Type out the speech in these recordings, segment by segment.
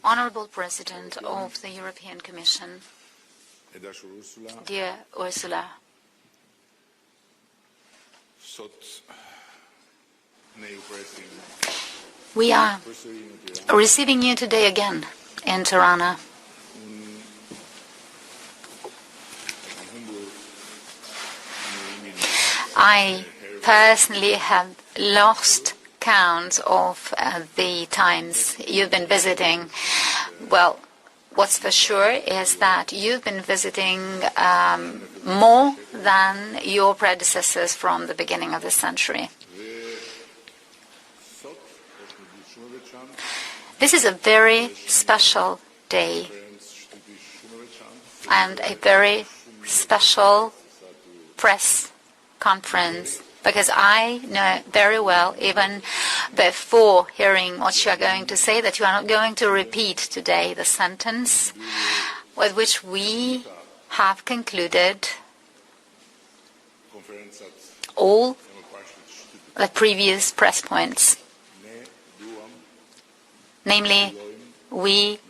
Honorable President of the European Commission, dear Ursula, we are receiving you today again in Tirana. I personally have lost count of the times you've been visiting. Well, what's for sure is that you've been visiting more than your predecessors from the beginning of the century. This is a very special day and a very special press conference, because I know very well, even before hearing what you are going to say, that you are not going to repeat today the sentence with which we have concluded all the previous press points. Namely, we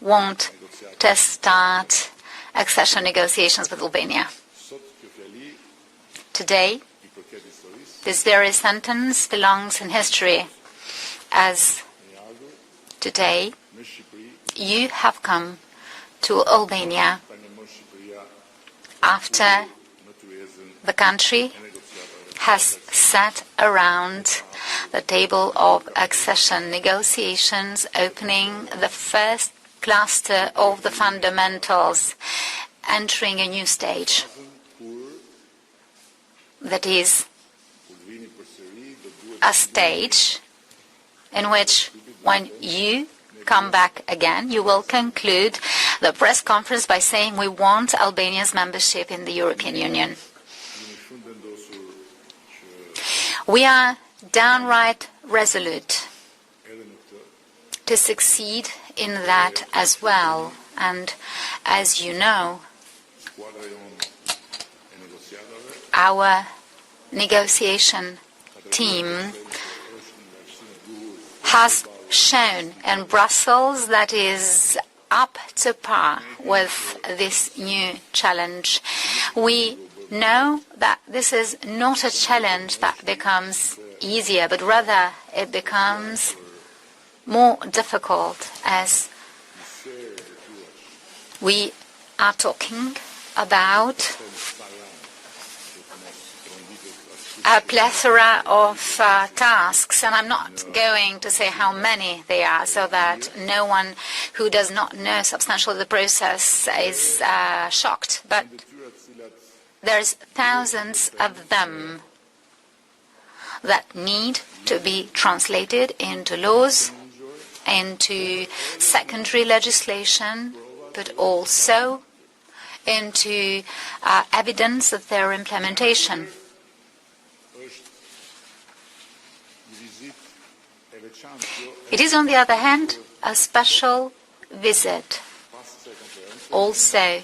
want to start accession negotiations with Albania. Today, this very sentence belongs in history, as today you have come to Albania after the country has sat around the table of accession negotiations, opening the first cluster of the fundamentals, entering a new stage. That is a stage in which, when you come back again, you will conclude the press conference by saying we want Albania's membership in the European Union. We are downright resolute to succeed in that as well. And as you know, our negotiation team has shown in Brussels that is up to par with this new challenge. We know that this is not a challenge that becomes easier, but rather it becomes more difficult, as we are talking about a plethora of tasks, and I'm not going to say how many they are, so that no one who does not know substantially the process is shocked. But there's thousands of them that need to be translated into laws, into secondary legislation, but also into evidence of their implementation. It is, on the other hand, a special visit also,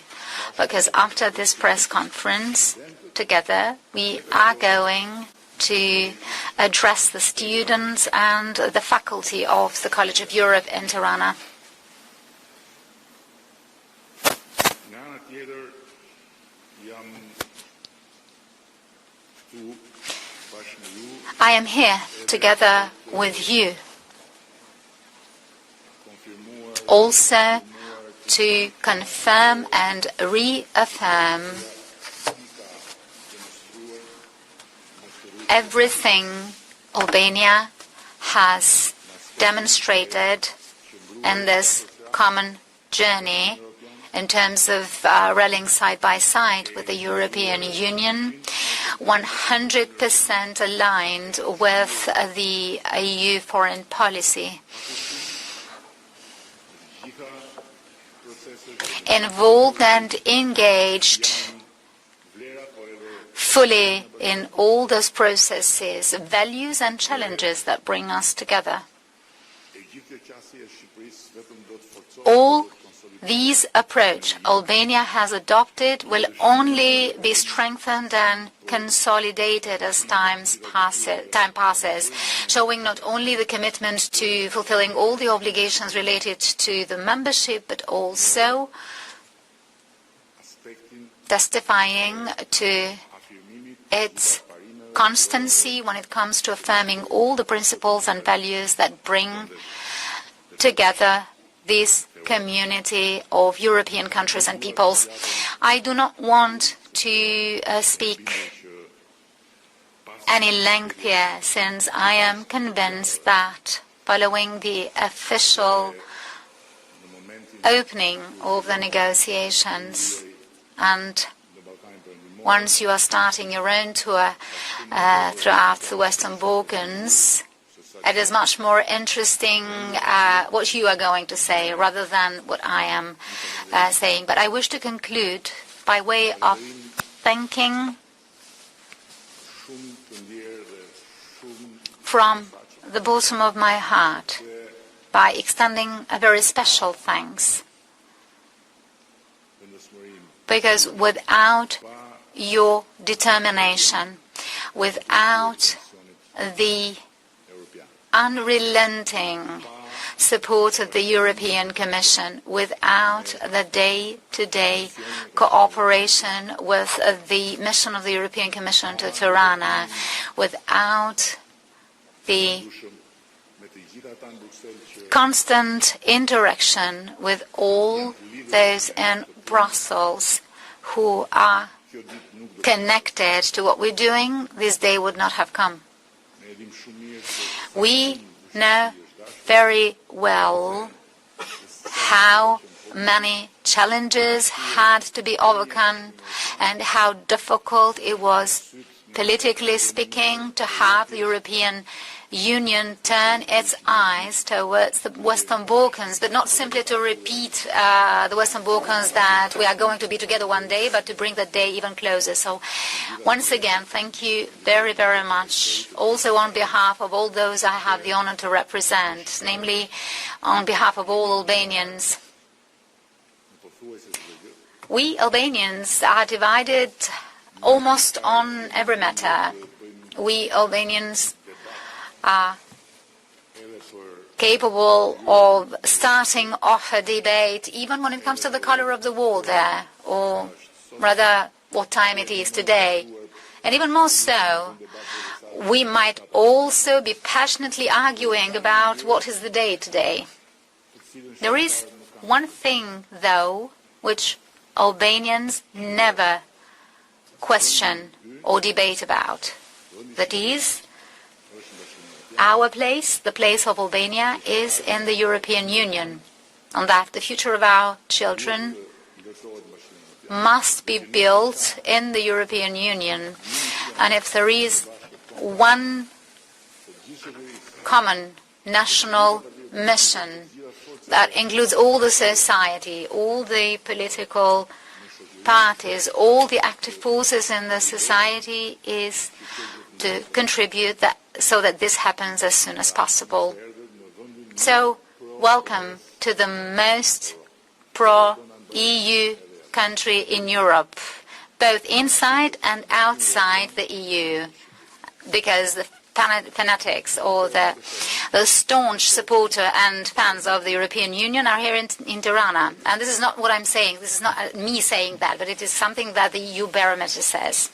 because after this press conference, together, we are going to address the students and the faculty of the College of Europe in Tirana. I am here together with you, also to confirm and reaffirm everything Albania has demonstrated in this common journey in terms of rallying side by side with the European Union, 100% aligned with the EU foreign policy, involved and engaged fully in all those processes, values and challenges that bring us together. All these approach Albania has adopted will only be strengthened and consolidated as time passes, showing not only the commitment to fulfilling all the obligations related to the membership, but also testifying to its constancy when it comes to affirming all the principles and values that bring together this community of European countries and peoples. I do not want to speak any length here, since I am convinced that following the official opening of the negotiations, and once you are starting your own tour throughout the Western Balkans, it is much more interesting what you are going to say rather than what I am saying. But I wish to conclude by way of thanking from the bottom of my heart, by extending a very special thanks. Because without your determination, without the unrelenting support of the European Commission, without the day-to-day cooperation with the mission of the European Commission to Tirana, without the constant interaction with all those in Brussels who are connected to what we're doing, this day would not have come. We know very well how many challenges had to be overcome and how difficult it was, politically speaking, to have the European Union turn its eyes towards the Western Balkans, but not simply to repeat the Western Balkans that we are going to be together one day, but to bring that day even closer. So once again, thank you very, very much. Also on behalf of all those I have the honor to represent, namely on behalf of all Albanians. We Albanians are divided almost on every matter. We Albanians are capable of starting off a debate, even when it comes to the color of the wall there, or rather what time it is today. And even more so, we might also be passionately arguing about what is the day today. There is one thing, though, which Albanians never question or debate about. That is, our place, the place of Albania, is in the European Union, and that the future of our children must be built in the European Union. And if there is one common national mission that includes all the society, all the political parties, all the active forces in the society, is to contribute that so that this happens as soon as possible. So, welcome to the most pro-EU country in Europe, both inside and outside the EU, because the fanatics or the staunch supporter and fans of the European Union are here in Tirana. And this is not what I'm saying, this is not me saying that, but it is something that the EU barometer says.